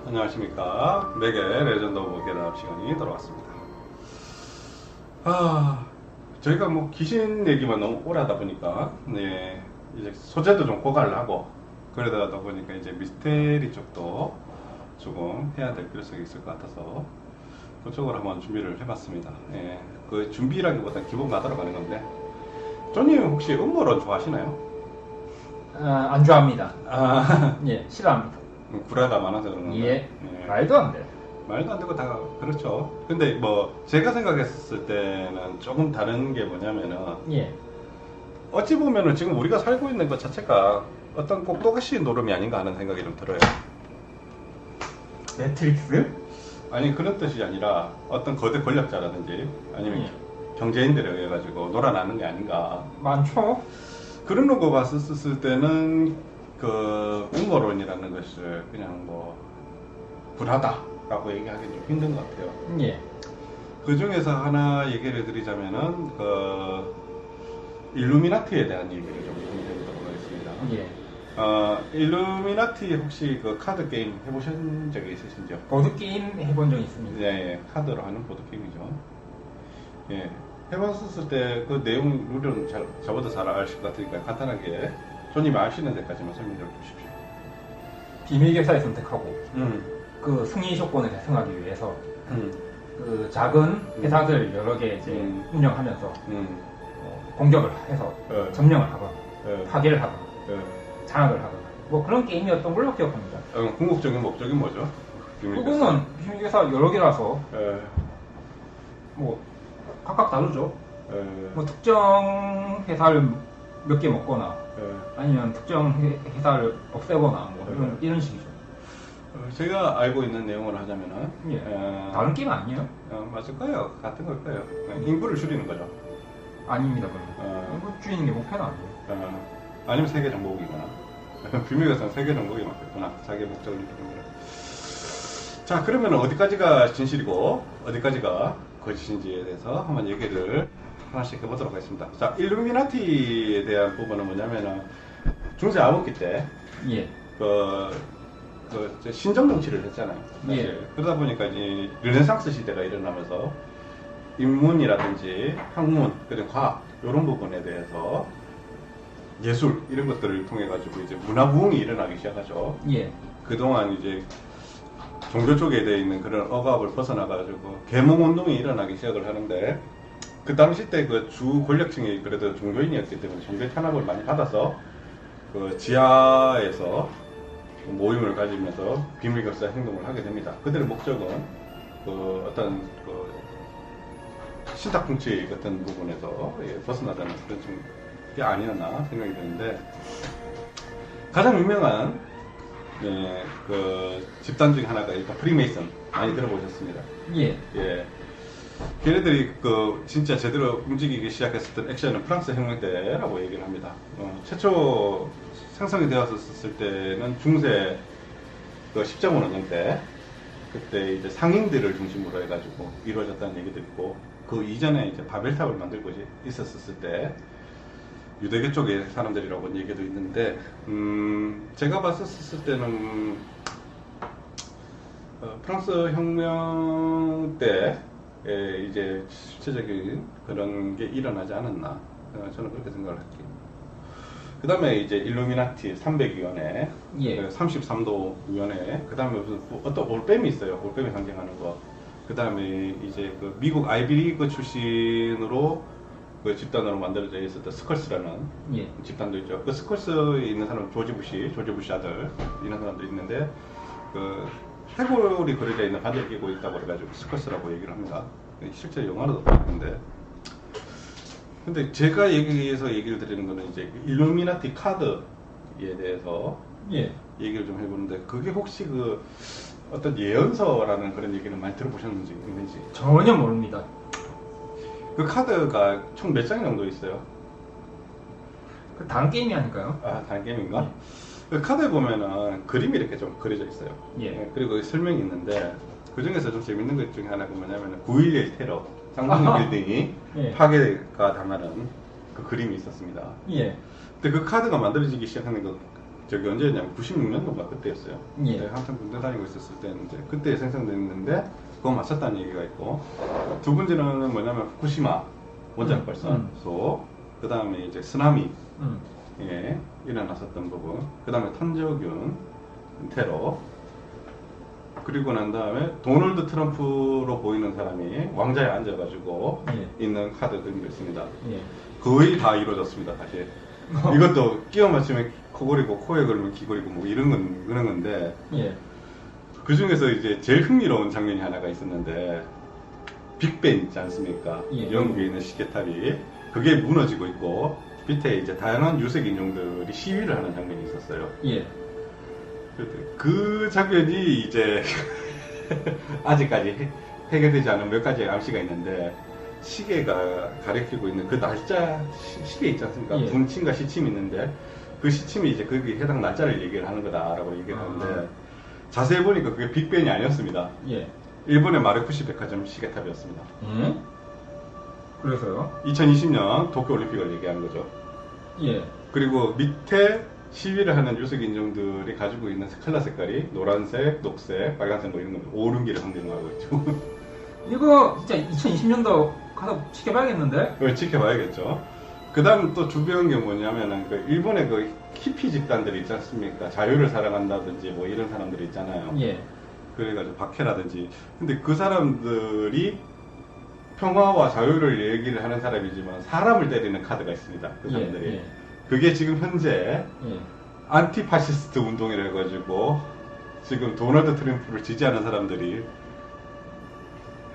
안녕하십니까. 맥의 레전드 오브 게임업 시간이 돌아왔습니다. 저희가 뭐 귀신 얘기만 너무 오래 하다 보니까, 네, 이제 소재도 좀 고갈을 하고, 그러다 보니까 이제 미스테리 쪽도 조금 해야 될 필요성이 있을 것 같아서, 그쪽으로 한번 준비를 해봤습니다. 예, 그 준비라기보다 기본 가다로 가는 건데, 조님 혹시 음모론 좋아하시나요? 안 좋아합니다. 아, 예, 싫어합니다. 구라가 많아서 그런 건가요? 예, 예. 말도 안 돼. 말도 안 되고 다 그렇죠. 근데 뭐 제가 생각했을 때는 조금 다른 게 뭐냐면은 예, 어찌 보면은 지금 우리가 살고 있는 것 자체가 어떤 꼭두가시 노름이 아닌가 하는 생각이 좀 들어요. 매트릭스? 아니 그런 뜻이 아니라 어떤 거대 권력자라든지 아니면 예. 경제인들에 의해 가지고 놀아나는 게 아닌가 많죠? 그런 거 봤었을 때는 그 음모론이라는 것을 그냥 뭐 불하다라고 얘기하기는 좀 힘든 것 같아요. 예, 그 중에서 하나 얘기를 드리자면은 그 일루미나티에 대한 얘기를 좀 해보도록 하겠습니다. 예. 일루미나티 혹시 그 카드 게임 해보신 적이 있으신지요? 보드게임 해본 적 있습니다. 네, 예, 카드로 하는 보드 게임이죠. 예, 해봤었을 때 그 내용 룰은 저보다 잘 아실 것 같으니까 간단하게 손님이 아시는 데까지만 설명 좀 주십시오. 비밀 계사를 선택하고 음, 그 승리 조건을 달성하기 위해서 음, 그 작은 회사들 여러 개 이제 운영하면서 공격을 해서 점령을 하거나 파괴를 하거나 장악을 하거나 뭐 그런 게임이었던 걸로 기억합니다. 궁극적인 목적이 뭐죠? 비밀 계사. 그거는 비밀 계사 여러 개라서 예, 뭐 각각 다르죠. 예, 뭐 특정 회사를 몇 개 먹거나 예. 아니면 특정 회사를 없애거나 뭐 이런 식이죠. 제가 알고 있는 내용을 하자면은 예. 다른 게임 아니에요? 맞을 거예요. 같은 걸 거예요. 인구를 줄이는 거죠. 아닙니다, 그러면. 이거 줄이는 게 목표는 아니에요. 아니면 세계 정복이거나 비밀계산 세계 정복이 맞겠구나. 자기 목적을 이루는 거라. 자, 그러면 어디까지가 진실이고 어디까지가 거짓인지에 대해서 한번 얘기를 하나씩 해보도록 하겠습니다. 자, 일루미나티에 대한 부분은 뭐냐면은 중세 암흑기 때 예. 신정 정치를 했잖아요. 사실. 예. 그러다 보니까 이제 르네상스 시대가 일어나면서 인문이라든지 학문, 그리고 과학 이런 부분에 대해서 예술 이런 것들을 통해 가지고 이제 문화 부흥이 일어나기 시작하죠. 예. 그동안 이제 종교 쪽에 되어 있는 그런 억압을 벗어나 가지고 계몽 운동이 일어나기 시작을 하는데 그 당시 때 그 주 권력층이 그래도 종교인이었기 때문에 종교 탄압을 많이 받아서 그 지하에서 모임을 가지면서 비밀결사 행동을 하게 됩니다. 그들의 목적은 그 어떤 그 신탁풍치 같은 부분에서 벗어나자는 그런 게 아니었나 생각이 드는데 가장 유명한 그 집단 중에 하나가 일단 프리메이슨 많이 들어보셨습니다. 예. 예. 걔네들이 그 진짜 제대로 움직이기 시작했었던 액션은 프랑스 혁명 때라고 얘기를 합니다. 최초 생성이 되었을 때는 중세 그 10.5년경 때 그때 이제 상인들을 중심으로 해가지고 이루어졌다는 얘기도 있고 그 이전에 이제 바벨탑을 만들 곳이 있었을 때 유대교 쪽의 사람들이라고 얘기도 있는데 제가 봤었을 때는 프랑스 혁명 때 이제 실체적인 그런 게 일어나지 않았나 저는 그렇게 생각을 할게요. 그 다음에 이제 일루미나티 300위원회, 예. 33도 위원회, 그 다음에 무슨 어떤 올빼미 있어요. 올빼미 상징하는 거. 그 다음에 이제 그 미국 아이비리그 출신으로 그 집단으로 만들어져 있었던 스컬스라는 예. 집단도 있죠. 그 스컬스에 있는 사람 조지 부시 아들 이런 사람도 있는데 그 해골이 그려져 있는 바지를 끼고 있다고 그래가지고 스컬스라고 얘기를 합니다. 실제 영화로도 나오는데. 근데 제가 얘기를 드리는 거는 이제 일루미나티 카드에 대해서 예. 얘기를 좀 해보는데 그게 혹시 그 어떤 예언서라는 그런 얘기는 많이 들어보셨는지 있는지. 전혀 모릅니다. 그 카드가 총 몇 장 정도 있어요? 그 다른 게임이 아닐까요? 다른 게임인가? 그 카드에 보면은 그림이 이렇게 좀 그려져 있어요. 예. 그리고 설명이 있는데 그 중에서 좀 재밌는 것 중에 하나가 뭐냐면 9.11 테러 쌍둥이 빌딩이 예. 파괴가 당하는 그 그림이 있었습니다. 예. 근데 그 카드가 만들어지기 시작하는 그 저기 언제였냐면 96년도인가 그때였어요. 예. 그때 한참 군대 다니고 있었을 때인데 그때 생성됐는데 그거 맞췄다는 얘기가 있고, 두 번째는 뭐냐면 후쿠시마 원자력 발전소, 그 다음에 이제 쓰나미 예, 일어났었던 부분, 그 다음에 턴저균 테러, 그리고 난 다음에 도널드 트럼프로 보이는 사람이 왕자에 앉아가지고 예. 있는 카드 그런 게 있습니다. 예. 거의 다 이루어졌습니다, 사실. 이것도 끼워 맞추면 코골이고 코에 걸면 귀걸이고 뭐 이런 건 그런 건데, 예. 그 중에서 이제 제일 흥미로운 장면이 하나가 있었는데, 빅벤 있지 않습니까? 예. 영국에 있는 시계탑이 그게 무너지고 있고 밑에 이제 다양한 유색 인종들이 시위를 하는 장면이 있었어요. 예. 그 장면이 이제 아직까지 해결되지 않은 몇 가지의 암시가 있는데, 시계가 가리키고 있는 그 날짜 시계 있지 않습니까? 예. 분침과 시침이 있는데 그 시침이 이제 거기에 해당 날짜를 얘기를 하는 거다라고 얘기를 하는데, 자세히 보니까 그게 빅벤이 아니었습니다. 예. 일본의 마르쿠시 백화점 시계탑이었습니다. 그래서요? 2020년 도쿄올림픽을 얘기하는 거죠. 예. 그리고 밑에 시위를 하는 유색 인종들이 가지고 있는 컬러 색깔이 노란색, 녹색, 빨간색 뭐 이런 거 오른기를 상징하고 있죠. 이거 진짜 2020년도 가서 지켜봐야겠는데? 그걸 지켜봐야겠죠. 그 다음 또 주변 게 뭐냐면은 그 일본의 그 히피 집단들이 있지 않습니까? 자유를 사랑한다든지 뭐 이런 사람들이 있잖아요. 예. 그래가지고 박해라든지. 근데 그 사람들이 평화와 자유를 얘기를 하는 사람이지만 사람을 때리는 카드가 있습니다. 그 사람들이. 예. 예. 그게 지금 현재 예. 안티파시스트 운동이라 해가지고 지금 도널드 트럼프를 지지하는 사람들이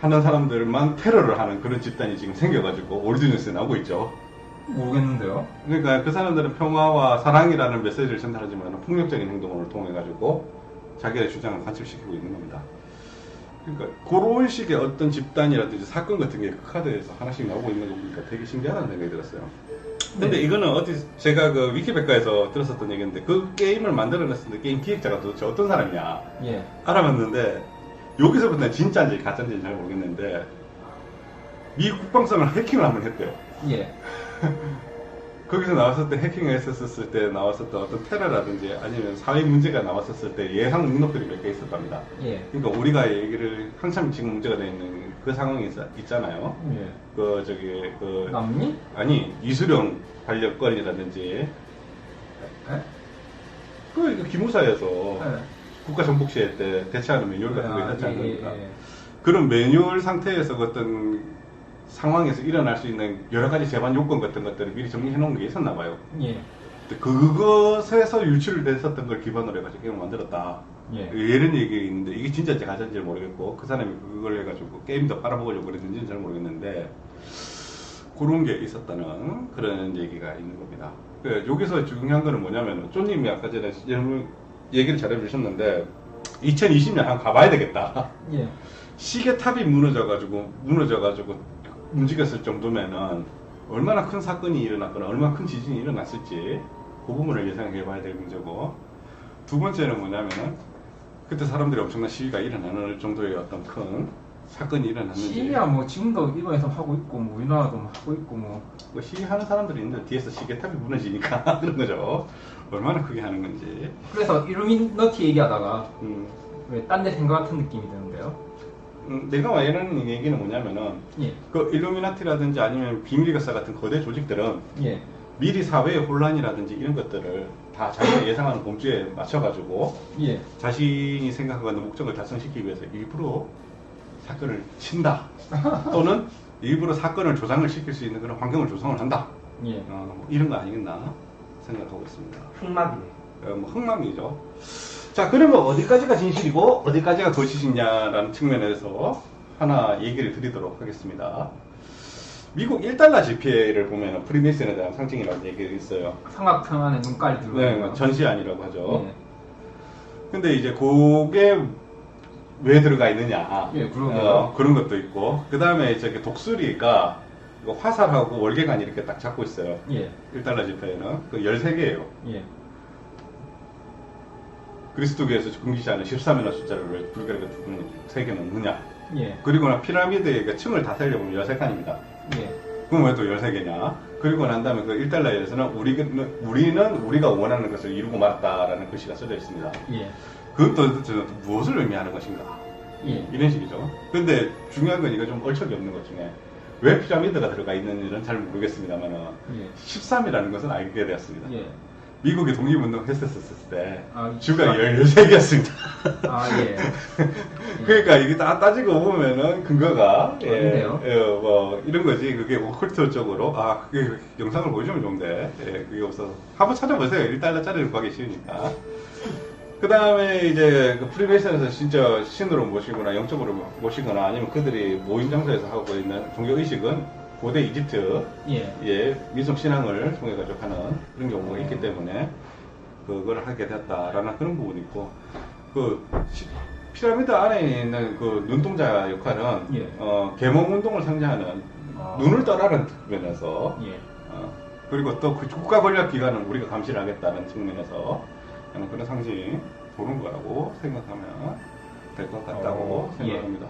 하는 사람들만 테러를 하는 그런 집단이 지금 생겨가지고 월드뉴스에 나오고 있죠. 모르겠는데요. 그러니까 그 사람들은 평화와 사랑이라는 메시지를 전달하지만 폭력적인 행동을 통해가지고 자기의 주장을 관철시키고 있는 겁니다. 그러니까 그런 식의 어떤 집단이라든지 사건 같은 게 그 카드에서 하나씩 나오고 있는 거 보니까 되게 신기하다는 생각이 들었어요. 근데 이거는 어디 제가 그 위키백과에서 들었었던 얘기인데, 그 게임을 만들어냈었는데 게임 기획자가 도대체 어떤 사람이냐 예. 알아봤는데, 여기서부터는 진짜인지 가짜인지는 잘 모르겠는데 미 국방성을 해킹을 한번 했대요. 예. 거기서 나왔을 때, 해킹을 했었을 때 나왔었던 어떤 테러라든지 아니면 사회 문제가 나왔었을 때 예상 능력들이 몇 개 있었답니다. 예. 그러니까 우리가 얘기를 한참 지금 문제가 되어 있는 그 상황이 있잖아요. 예. 그 저기 그 남미? 아니 이수령 반려권이라든지 예? 그 기무사에서 예. 국가정복시회 때 대체하는 매뉴얼 같은 거 있었지 예, 않습니까? 예, 예. 그런 매뉴얼 상태에서 그 어떤 상황에서 일어날 수 있는 여러 가지 재반 요건 같은 것들을 미리 정리해 놓은 게 있었나 봐요. 예. 근데 그것에서 유출됐었던 걸 기반으로 해가지고 게임을 만들었다. 예. 이런 얘기 있는데 이게 진짜인지 가짜인지 모르겠고, 그 사람이 그걸 해가지고 게임도 팔아먹으려고 그랬는지는 잘 모르겠는데 그런 게 있었다는 그런 얘기가 있는 겁니다. 여기서 중요한 거는 뭐냐면, 쪼님이 아까 전에 얘기를 잘 해주셨는데 2020년 한번 가봐야 되겠다. 예. 시계탑이 무너져가지고 움직였을 정도면은 얼마나 큰 사건이 일어났거나 얼마나 큰 지진이 일어났을지 그 부분을 예상해 봐야 될 문제고, 두 번째는 뭐냐면은 그때 사람들이 엄청난 시위가 일어나는 정도의 어떤 큰 사건이 일어났는지. 시위야 뭐 지금도 일본에서 하고 있고 뭐 우리나라도 뭐 하고 있고 뭐 시위하는 사람들이 있는데 뒤에서 시계탑이 무너지니까 그런 거죠. 얼마나 크게 하는 건지. 그래서 일루미너티 얘기하다가 왜 딴 데 생각 같은 느낌이 드는데요. 내가 말하는 얘기는 뭐냐면은 예. 그 일루미나티라든지 아니면 비밀결사 같은 거대 조직들은 예. 미리 사회의 혼란이라든지 이런 것들을 다 자기가 예상하는 범주에 맞춰가지고 예. 자신이 생각하는 목적을 달성시키기 위해서 일부러 사건을 친다 또는 일부러 사건을 조장을 시킬 수 있는 그런 환경을 조성을 한다. 예. 이런 거 아니겠나 생각하고 있습니다. 흑막이네. 뭐 흥망이죠. 자, 그러면 어디까지가 진실이고 어디까지가 거짓이냐라는 측면에서 하나 얘기를 드리도록 하겠습니다. 미국 1달러 지폐를 보면 프리메이슨에 대한 상징이라는 얘기가 있어요. 삼각형 안에 눈깔이 들어가 네, 있는 거. 전시안이라고 하죠. 예. 근데 이제 그게 왜 들어가 있느냐. 예, 그러게요. 그런 것도 있고. 그 다음에 이제 독수리가 이거 화살하고 월계관이 이렇게 딱 잡고 있어요. 예. 1달러 지폐에는. 그 13개예요. 예. 그리스도교에서 금기시 않은 13이라는 숫자를 왜 불교가 3개 넣느냐. 예. 그리고 피라미드의 층을 다 세려보면 13칸입니다. 예. 그럼 왜 또 13개냐? 그리고 난 다음에 그 1달러에서는 우리는 우리가 원하는 것을 이루고 말았다라는 글씨가 써져 있습니다. 예. 그것도 무엇을 의미하는 것인가? 예. 이런 식이죠. 근데 중요한 건 이거 좀 얼척이 없는 것 중에 왜 피라미드가 들어가 있는지는 잘 모르겠습니다만 예. 13이라는 것은 알게 되었습니다. 예. 미국이 독립운동 했었을 때 아, 주가 13개였습니다. 아, 예. 그러니까 이게 다 따지고 보면은 근거가 그런데요? 뭐 이런 거지. 그게 오컬트 쪽으로 그게 영상을 보여주면 좋은데 그게 없어서 한번 찾아보세요. 1달러짜리를 구하기 쉬우니까. 그 다음에 이제 그 프리메이슨에서 진짜 신으로 모시거나 영적으로 모시거나 아니면 그들이 모임 장소에서 하고 있는 종교 의식은 고대 이집트 예. 미송 신앙을 통해 가지고 하는 그런 경우가 있기 때문에 그걸 하게 됐다라는 그런 부분이 있고 그 피라미드 안에 있는 그 눈동자 역할은 예. 계몽 운동을 상징하는 눈을 떠나는 측면에서 예. 그리고 또 그 국가 권력 기관은 우리가 감시를 하겠다는 측면에서 하는 그런 상징이 보는 거라고 생각하면 될 것 같다고 생각합니다.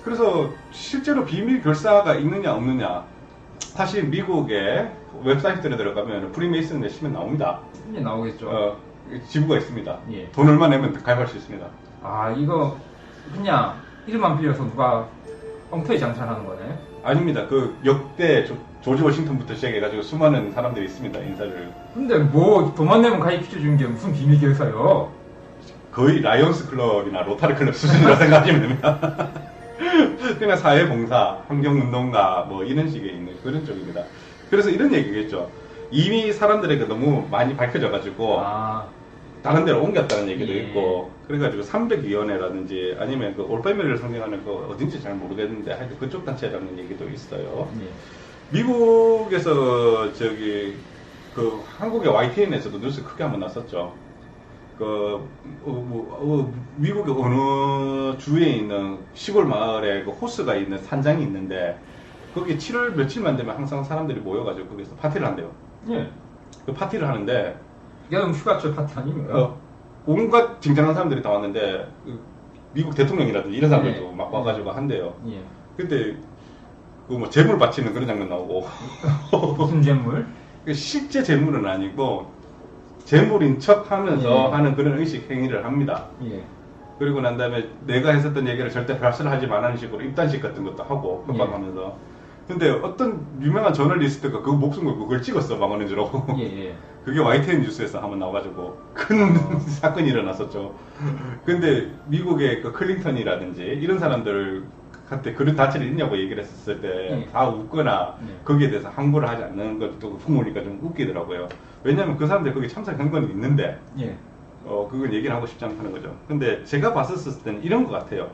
그래서 실제로 비밀 결사가 있느냐 없느냐 사실 미국의 웹사이트에 들어가면 프리메이슨에 치면 나옵니다. 이제 나오겠죠. 지부가 있습니다. 예. 돈 얼마 내면 가입할 수 있습니다. 아, 이거 그냥 이름만 빌려서 누가 엉터리 장사하는 거네. 아닙니다. 그 역대 조지 워싱턴부터 시작해가지고 수많은 사람들이 있습니다. 인사를. 근데 뭐 돈만 내면 가입시켜주는 게 무슨 비밀 결사요? 거의 라이온스 클럽이나 로타리 클럽 수준이라 생각하시면 됩니다. 그냥 사회봉사, 환경운동가 뭐 이런 식의 있는 그런 쪽입니다. 그래서 이런 얘기겠죠. 이미 사람들에게 너무 많이 밝혀져가지고 다른 데로 옮겼다는 얘기도 예. 있고 그래가지고 300위원회라든지 아니면 그 올빼미를 상징하는 거 어딘지 잘 모르겠는데 하여튼 그쪽 단체라는 얘기도 있어요. 예. 미국에서 그 한국의 YTN에서도 뉴스 크게 한번 났었죠. 미국의 어느 주에 있는 시골 마을에 그 호수가 있는 산장이 있는데 거기 7월 며칠만 되면 항상 사람들이 모여가지고 거기서 파티를 한대요. 예. 그 파티를 하는데 여름 휴가철 파티 아닙니까? 온갖 쟁쟁한 사람들이 다 왔는데 미국 대통령이라든지 이런 사람들도 막 와가지고 한대요. 예. 그때 그 뭐 재물 바치는 그런 장면 나오고 무슨 재물? 실제 재물은 아니고 재물인 척 하면서 하는 그런 의식 행위를 합니다. 예. 그리고 난 다음에 내가 했었던 얘기를 절대 발설을 하지 말라는 식으로 입단식 같은 것도 하고 협박하면서 근데 어떤 유명한 저널리스트가 그 목숨 걸고 그걸 찍었어 망하는 줄 알고 예. 그게 YTN 뉴스에서 한번 나와가지고 큰 사건이 일어났었죠. 근데 미국의 그 클린턴이라든지 이런 사람들한테 그런 다치를 있냐고 얘기를 했었을 때 다 웃거나 거기에 대해서 항보를 하지 않는 것도 부모니까 좀 웃기더라고요. 왜냐면 그 사람들 거기 참석한 건 있는데 그건 얘기를 하고 싶지 않다는 거죠. 근데 제가 봤었을 때는 이런 것 같아요.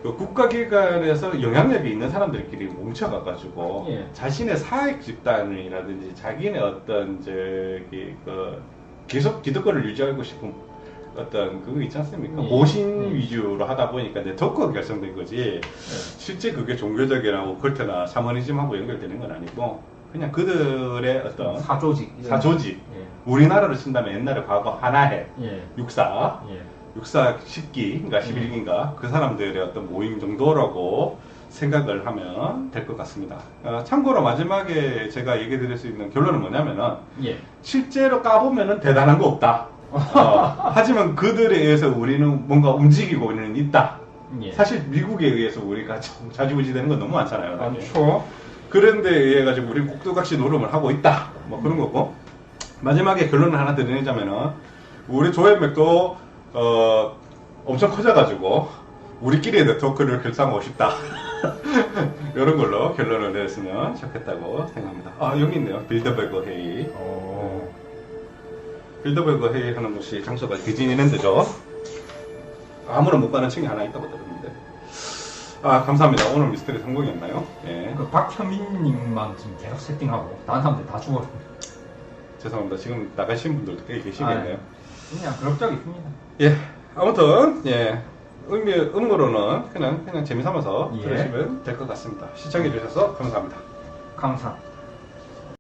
그 국가기관에서 영향력이 있는 사람들끼리 뭉쳐가가지고 자신의 사익 집단이라든지 자기네 어떤 계속 기득권을 유지하고 싶은 어떤 그거 있지 않습니까? 모신 위주로 하다 보니까 네트워크가 결성된 거지 실제 그게 종교적이라고 컬트나 샤머니즘하고 연결되는 건 아니고 그냥 그들의 어떤 사조직 우리나라로 친다면 옛날에 과거 하나해 육사 10기인가 11기인가 그 사람들의 어떤 모임 정도라고 생각을 하면 될 것 같습니다. 참고로 마지막에 제가 얘기 드릴 수 있는 결론은 뭐냐면은 실제로 까보면은 대단한 거 없다. 하지만 그들에 의해서 우리는 뭔가 움직이고는 있다. 사실 미국에 의해서 우리가 좌지우지되는 건 너무 많잖아요. 많죠. 그런 데 의해 가지고 우리는 꼭두각시 노름을 하고 있다. 뭐 그런 거고 마지막에 결론을 하나 드리자면은 우리 조회맥도 엄청 커져가지고 우리끼리의 네트워크를 결성하고 싶다. 이런 걸로 결론을 내렸으면 좋겠다고 생각합니다. 여기 있네요. 빌더버그 회의. 빌더버그 회의 하는 곳이 장소가 디즈니랜드죠. 아무나 못 가는 층이 하나 있다고 들었는데. 감사합니다. 오늘 미스터리 성공이었나요? 예. 그 박현민님만 지금 계속 세팅하고 다른 사람들 다 죽었어요. 죄송합니다. 지금 나가신 분들도 꽤 계시겠네요. 그냥 그럭저럭 있습니다. 예. 아무튼 의무로는 그냥 재미삼아서 들으시면 될 것 같습니다. 시청해 주셔서 감사합니다. 감사.